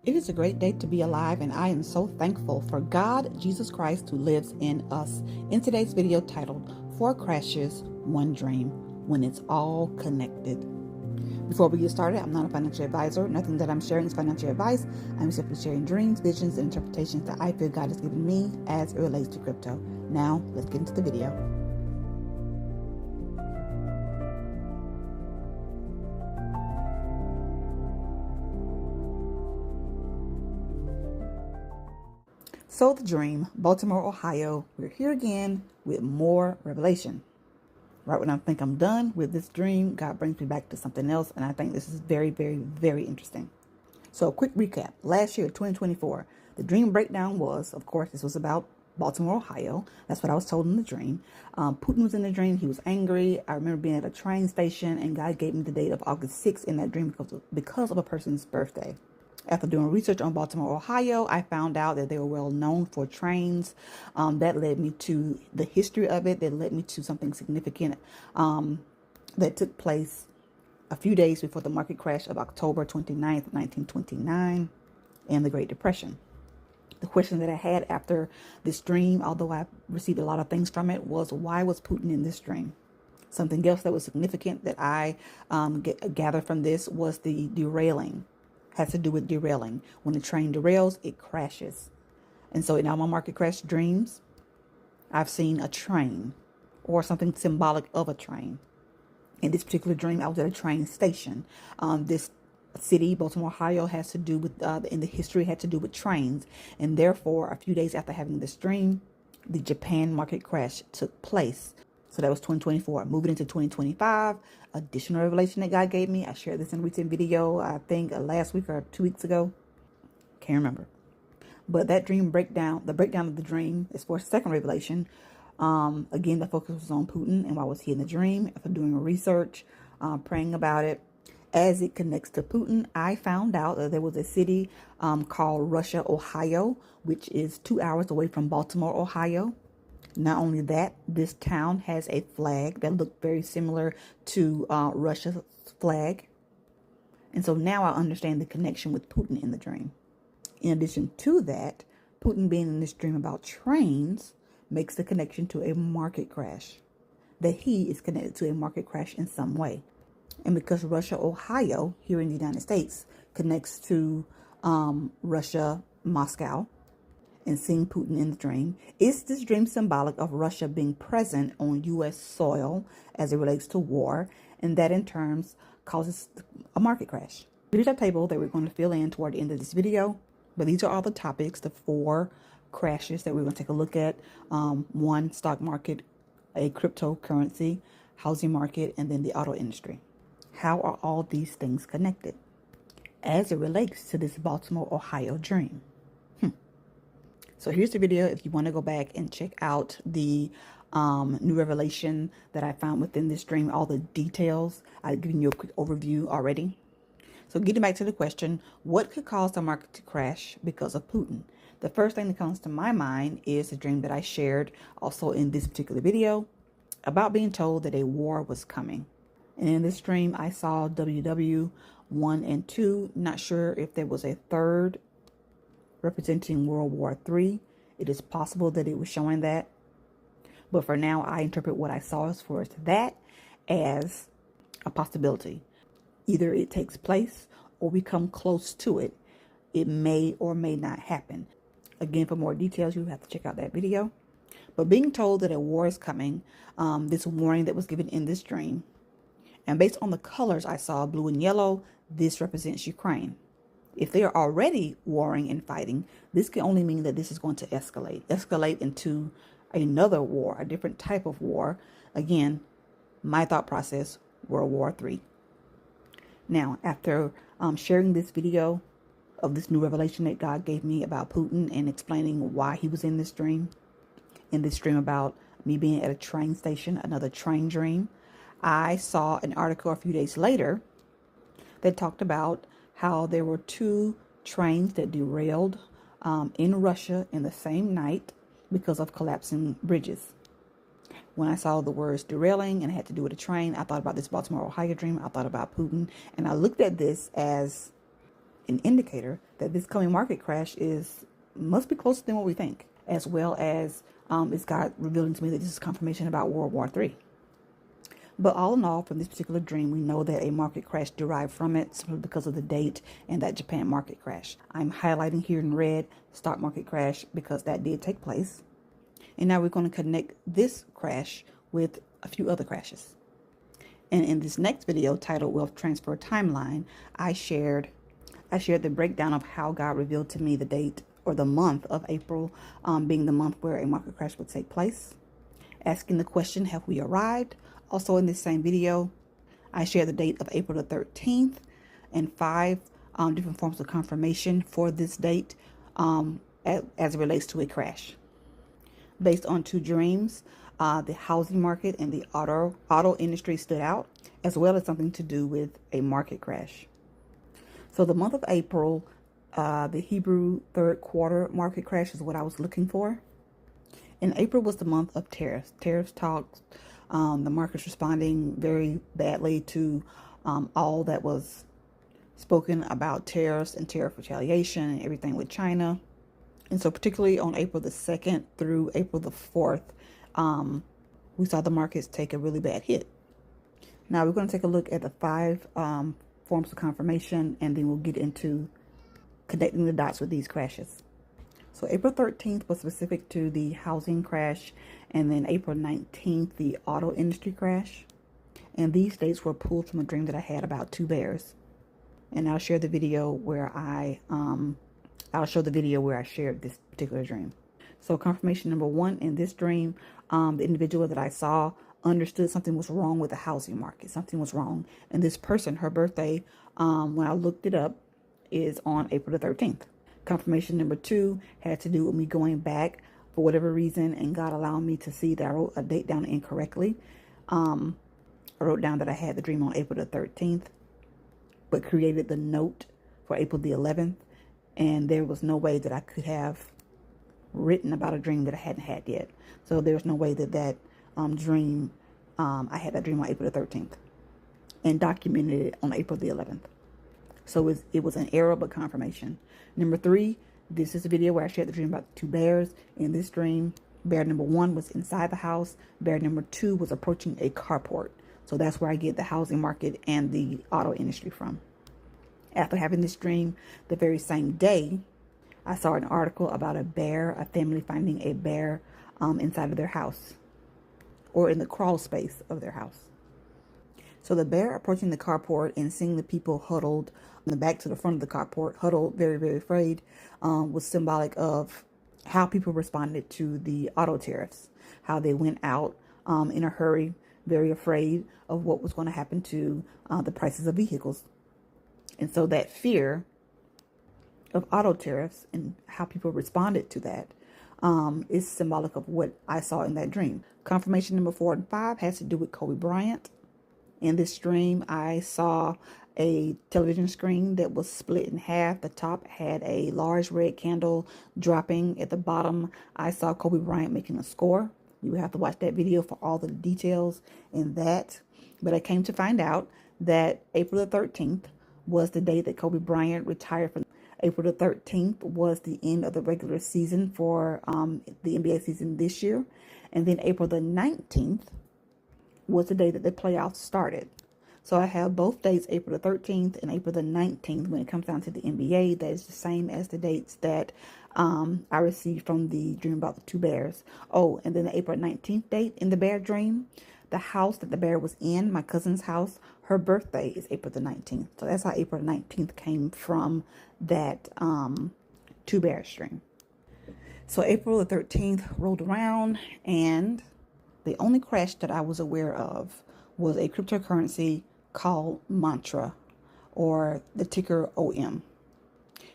It is a great day to be alive, and I am so thankful for God, Jesus Christ, who lives in us. In today's video titled, 4 Crashes, 1 Dream, when it's all connected. Before we get started, I'm not a financial advisor. Nothing that I'm sharing is financial advice. I'm simply sharing dreams, visions, and interpretations that I feel God has given me as it relates to crypto. Now, let's get into the video. So the dream, Baltimore, Ohio, we're here again with more revelation. Right when I think I'm done with this dream, God brings me back to something else, and I think this is very, very, very interesting. So a quick recap. Last year, 2024, the dream breakdown was, of course, this was about Baltimore, Ohio. That's what I was told in the dream. Putin was in the dream. He was angry. I remember being at a train station, and God gave me the date of August 6th in that dream because of a person's birthday. After doing research on Baltimore, Ohio, I found out that they were well known for trains. That led me to the history of it. That led me to something significant that took place a few days before the market crash of October 29th, 1929, and the Great Depression. The question that I had after this dream, although I received a lot of things from it, was why was Putin in this dream? Something else that was significant that I gathered from this was the derailing. Has to do with derailing. When the train derails, it crashes. And so in all my market crash dreams, I've seen a train or something symbolic of a train. In this particular dream, I was at a train station. This city, Baltimore, Ohio, has to do with, in the history, had to do with trains. And therefore, a few days after having this dream, the Japan market crash took place. So that was 2024. Moving into 2025, additional revelation that God gave me. I shared this in a recent video, I think last week or 2 weeks ago. Can't remember. But that dream breakdown, the breakdown of the dream is for second revelation. Again, the focus was on Putin and why was he in the dream. After doing research, praying about it, as it connects to Putin, I found out that there was a city called Russia, Ohio, which is 2 hours away from Baltimore, Ohio. Not only that, this town has a flag that looked very similar to Russia's flag. And so now I understand the connection with Putin in the dream. In addition to that, Putin being in this dream about trains makes the connection to a market crash. That he is connected to a market crash in some way. And because Russia, Ohio, here in the United States, connects to Russia, Moscow, and seeing Putin in the dream, is this dream symbolic of Russia being present on U.S. soil as it relates to war, and that in turns causes a market crash? Here's our table that we're going to fill in toward the end of this video, but these are all the topics, the 4 crashes that we're going to take a look at. 1, stock market, a cryptocurrency, housing market, and then the auto industry. How are all these things connected as it relates to this Baltimore, Ohio dream? So here's the video if you want to go back and check out the new revelation that I found within this dream, all the details. I've given you a quick overview already. So getting back to the question, what could cause the market to crash because of Putin? The first thing that comes to my mind is a dream that I shared also in this particular video about being told that a war was coming. And in this dream, I saw WW1 and 2. Not sure if there was a third representing World War III. It is possible that it was showing that. But for now, I interpret what I saw as far as that as a possibility. Either it takes place or we come close to it. It may or may not happen. Again, for more details, you have to check out that video. But being told that a war is coming, this warning that was given in this dream, and based on the colors I saw, blue and yellow, this represents Ukraine. If they are already warring and fighting, this can only mean that this is going to escalate into another war, a different type of war. Again, my thought process, World War III. Now, after sharing this video of this new revelation that God gave me about Putin and explaining why he was in this dream about me being at a train station, another train dream, I saw an article a few days later that talked about how there were 2 trains that derailed in Russia in the same night because of collapsing bridges. When I saw the words derailing and it had to do with a train, I thought about this Baltimore, Ohio dream. I thought about Putin, and I looked at this as an indicator that this coming market crash must be closer than what we think, as well as it's God revealing to me that this is confirmation about World War III. But all in all, from this particular dream, we know that a market crash derived from it simply because of the date and that Japan market crash. I'm highlighting here in red stock market crash because that did take place. And now we're going to connect this crash with a few other crashes. And in this next video titled Wealth Transfer Timeline, I shared the breakdown of how God revealed to me the date or the month of April being the month where a market crash would take place. Asking the question, have we arrived? Also in this same video, I shared the date of April the 13th and 5 different forms of confirmation for this date as it relates to a crash. Based on 2 dreams, the housing market and the auto industry stood out, as well as something to do with a market crash. So the month of April, the Hebrew third quarter market crash is what I was looking for. And April was the month of tariffs. Tariffs talks, the market's responding very badly to all that was spoken about tariffs and tariff retaliation and everything with China. And so particularly on April the 2nd through April the 4th, we saw the markets take a really bad hit. Now we're going to take a look at the 5 forms of confirmation, and then we'll get into connecting the dots with these crashes. So April 13th was specific to the housing crash, and then April 19th, the auto industry crash. And these dates were pulled from a dream that I had about 2 bears. And I'll share the video where I'll show the video where I shared this particular dream. So confirmation number 1, in this dream, the individual that I saw understood something was wrong with the housing market. Something was wrong. And this person, her birthday, when I looked it up, is on April the 13th. Confirmation number 2 had to do with me going back for whatever reason and God allowing me to see that I wrote a date down incorrectly. I wrote down that I had the dream on April the 13th, but created the note for April the 11th. And there was no way that I could have written about a dream that I hadn't had yet. So there's no way that dream, I had that dream on April the 13th and documented it on April the 11th. So it was an error, but confirmation. Number 3, this is a video where I shared the dream about 2 bears. In this dream, bear number 1 was inside the house. Bear number 2 was approaching a carport. So that's where I get the housing market and the auto industry from. After having this dream, the very same day, I saw an article about a family finding a bear inside of their house or in the crawl space of their house. So the bear approaching the carport and seeing the people huddled on the back to the front of the carport, huddled, very, very afraid, was symbolic of how people responded to the auto tariffs, how they went out in a hurry, very afraid of what was going to happen to the prices of vehicles. And so that fear of auto tariffs and how people responded to that is symbolic of what I saw in that dream. Confirmation number 4 and 5 has to do with Kobe Bryant. In this dream, I saw a television screen that was split in half. The top had a large red candle dropping. At the bottom, I saw Kobe Bryant making a score. You would have to watch that video for all the details in that. But I came to find out that April the 13th was the day that Kobe Bryant retired from. April the 13th was the end of the regular season for the NBA season this year. And then April the 19th was the day that the playoffs started. So I have both dates, April the 13th and April the 19th, when it comes down to the NBA. That is the same as the dates that I received from the dream about the 2 bears. Oh, and then the April 19th date in the bear dream, the house that the bear was in, my cousin's house, her birthday is April the 19th. So that's how April the 19th came from that 2 bears dream. So April the 13th rolled around, and the only crash that I was aware of was a cryptocurrency called Mantra, or the ticker OM.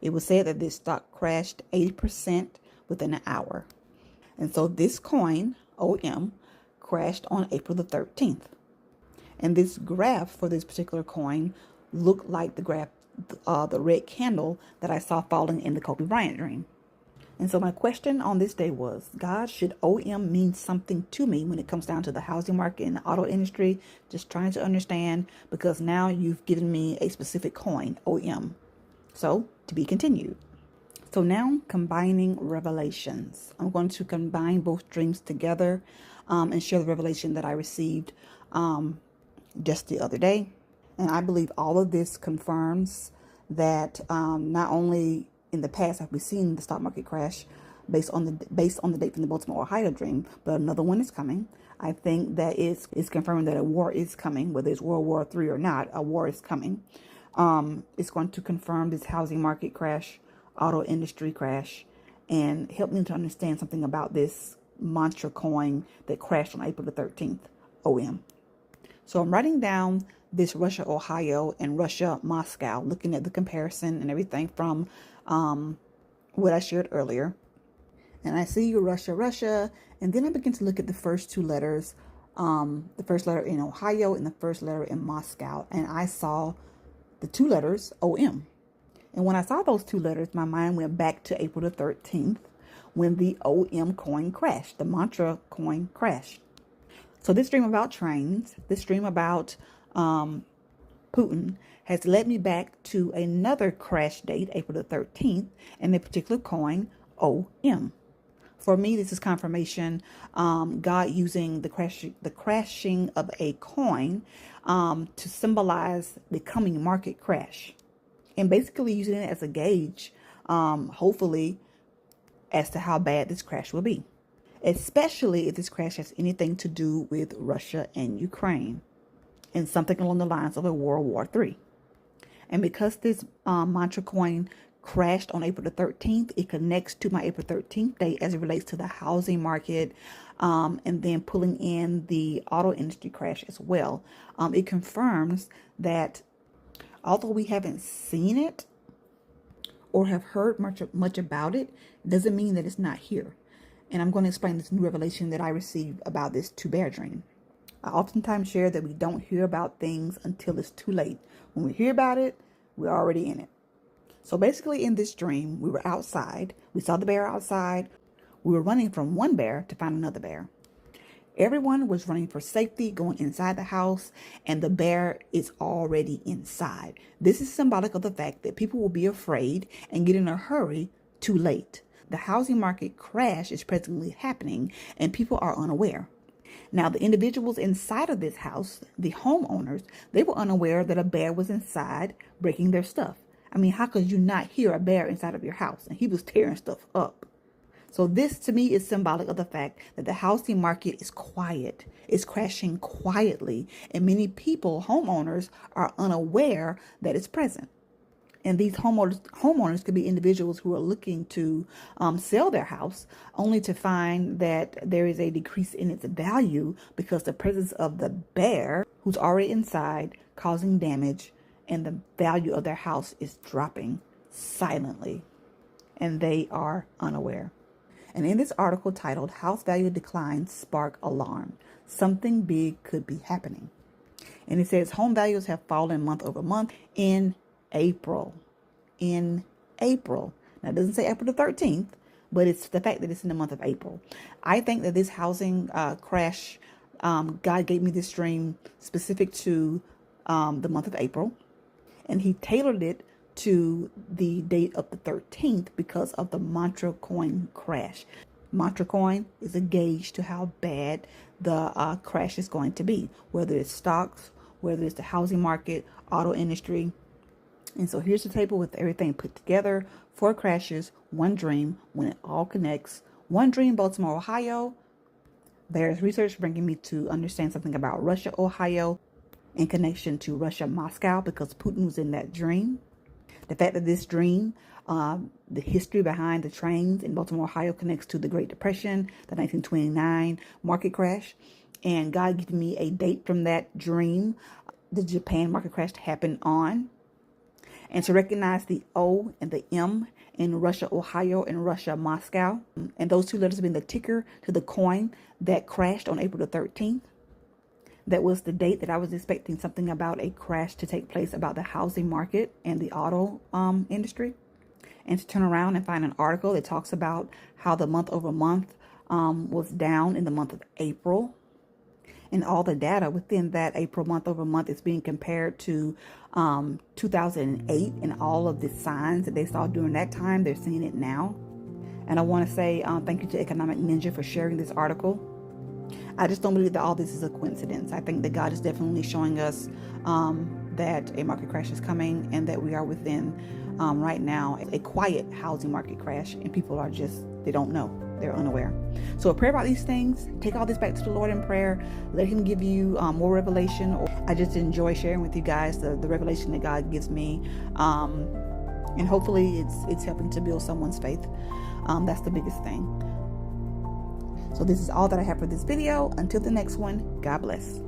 It was said that this stock crashed 80% within an hour. And so this coin, OM, crashed on April the 13th. And this graph for this particular coin looked like the graph, the red candle that I saw falling in the Kobe Bryant dream. And so my question on this day was, God, should OM mean something to me when it comes down to the housing market and the auto industry? Just trying to understand, because now you've given me a specific coin, OM. So, to be continued. So now combining revelations. I'm going to combine both dreams together and share the revelation that I received just the other day. And I believe all of this confirms that not only in the past have we seen the stock market crash based on the date from the Baltimore, Ohio dream, but another one is coming. I think that it's confirming that a war is coming, whether it's World War III or not, a war is coming. It's going to confirm this housing market crash, auto industry crash, and help me to understand something about this mantra coin that crashed on April the 13th, OM. So I'm writing down this Russia, Ohio, and Russia, Moscow, looking at the comparison and everything from what I shared earlier. And I see Russia, Russia, and then I begin to look at the first two letters, the first letter in Ohio and the first letter in Moscow. And I saw the two letters OM. And when I saw those two letters, my mind went back to April the 13th when the OM coin crashed, the mantra coin crashed. So this dream about trains, this dream about Putin has led me back to another crash date, April the 13th, and a particular coin, OM. For me, this is confirmation, God using the crashing of a coin to symbolize the coming market crash. And basically using it as a gauge, hopefully, as to how bad this crash will be. Especially if this crash has anything to do with Russia and Ukraine. And something along the lines of a World War III. And because this mantra coin crashed on April the 13th, it connects to my April 13th date as it relates to the housing market, and then pulling in the auto industry crash as well. It confirms that although we haven't seen it or have heard much about it, doesn't mean that it's not here. And I'm going to explain this new revelation that I received about this two-bear dream. I oftentimes share that we don't hear about things until it's too late. When we hear about it, we're already in it. So basically in this dream, we were outside. We saw the bear outside. We were running from one bear to find another bear. Everyone was running for safety, going inside the house, and the bear is already inside. This is symbolic of the fact that people will be afraid and get in a hurry too late. The housing market crash is presently happening, and people are unaware. Now, the individuals inside of this house, the homeowners, they were unaware that a bear was inside breaking their stuff. I mean, how could you not hear a bear inside of your house? And he was tearing stuff up. So this, to me, is symbolic of the fact that the housing market is quiet. It's crashing quietly. And many people, homeowners, are unaware that it's present. And these homeowners could be individuals who are looking to sell their house, only to find that there is a decrease in its value because the presence of the bear, who's already inside, causing damage, and the value of their house is dropping silently. And they are unaware. And in this article titled, House Value Declines Spark Alarm, something big could be happening. And it says home values have fallen month over month in April. Now, it doesn't say April the 13th, but it's the fact that it's in the month of April. I think that this housing crash, God gave me this dream specific to the month of April. And he tailored it to the date of the 13th because of the mantra coin crash. Mantra coin is a gauge to how bad the crash is going to be, whether it's stocks, whether it's the housing market, auto industry. And so here's the table with everything put together. 4 crashes, 1 dream, when it all connects. 1 dream, Baltimore, Ohio. There's research bringing me to understand something about Russia, Ohio, in connection to Russia, Moscow, because Putin was in that dream. The fact that this dream, the history behind the trains in Baltimore, Ohio connects to the Great Depression, the 1929 market crash. And God gave me a date from that dream, the Japan market crash happened on. And to recognize the O and the M in Russia, Ohio, and Russia, Moscow. And those 2 letters being the ticker to the coin that crashed on April the 13th. That was the date that I was expecting something about a crash to take place about the housing market and the auto industry. And to turn around and find an article that talks about how the month over month was down in the month of April. And all the data within that April month over month is being compared to 2008, and all of the signs that they saw during that time, they're seeing it now. And I want to say thank you to Economic Ninja for sharing this article. I just don't believe that all this is a coincidence. I think that God is definitely showing us that a market crash is coming, and that we are within right now a quiet housing market crash, and people are just, they don't know, they're unaware. So pray about these things, take all this back to the Lord in prayer, let him give you more revelation. I just enjoy sharing with you guys the revelation that God gives me, and hopefully it's helping to build someone's faith. That's the biggest thing. So this is all that I have for this video. Until the next one, God bless.